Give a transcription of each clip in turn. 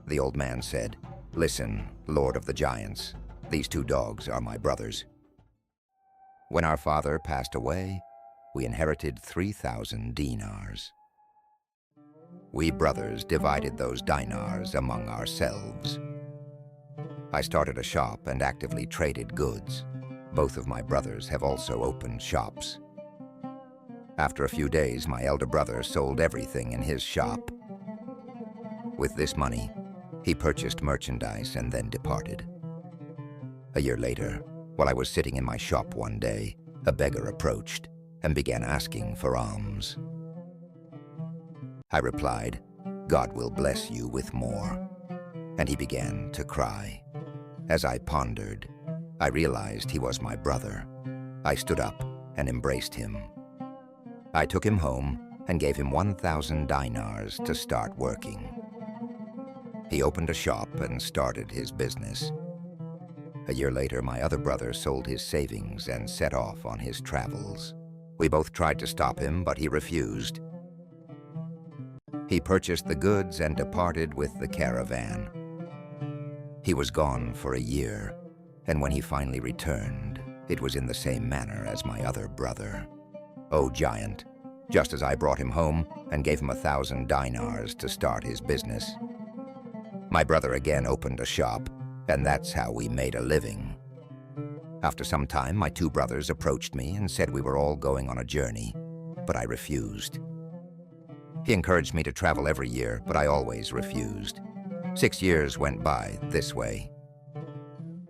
The old man said, "Listen, Lord of the Giants, these two dogs are my brothers. When our father passed away, we inherited 3,000 dinars. We brothers divided those dinars among ourselves. I started a shop and actively traded goods. Both of my brothers have also opened shops. After a few days, my elder brother sold everything in his shop. With this money, he purchased merchandise and then departed. A year later, while I was sitting in my shop one day, a beggar approached and began asking for alms. I replied, "God will bless you with more." And he began to cry. As I pondered, I realized he was my brother. I stood up and embraced him. I took him home and gave him 1,000 dinars to start working. He opened a shop and started his business. A year later, my other brother sold his savings and set off on his travels. We both tried to stop him, but he refused. He purchased the goods and departed with the caravan. He was gone for a year, and when he finally returned, it was in the same manner as my other brother. Oh, giant, just as I brought him home and gave him 1,000 dinars to start his business, my brother again opened a shop, and that's how we made a living. After some time, my two brothers approached me and said we were all going on a journey, but I refused. He encouraged me to travel every year, but I always refused. 6 years went by this way.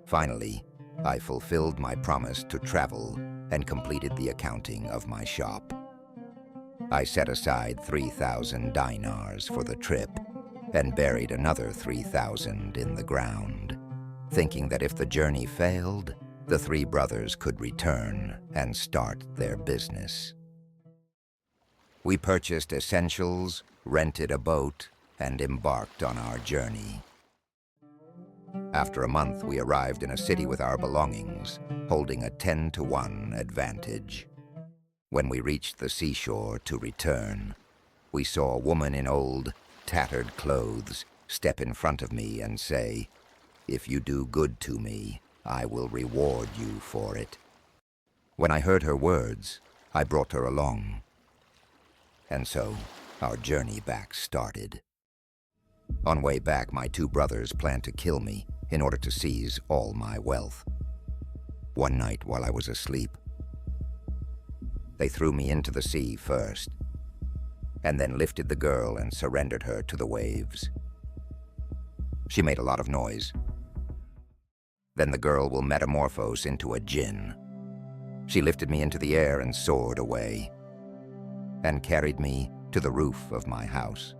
Finally, I fulfilled my promise to travel and completed the accounting of my shop. I set aside 3,000 dinars for the trip and buried another 3,000 in the ground, thinking that if the journey failed, the three brothers could return and start their business. We purchased essentials, rented a boat, and embarked on our journey. After a month, we arrived in a city with our belongings, holding a 10-to-1 advantage. When we reached the seashore to return, we saw a woman in old, tattered clothes step in front of me and say, "If you do good to me, I will reward you for it." When I heard her words, I brought her along. And so, our journey back started. On way back, my two brothers planned to kill me in order to seize all my wealth. One night while I was asleep, they threw me into the sea first, and then lifted the girl and surrendered her to the waves. She made a lot of noise. Then the girl will metamorphose into a jinn. She lifted me into the air and soared away, and carried me to the roof of my house.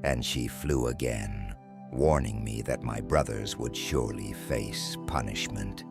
And she flew again, warning me that my brothers would surely face punishment.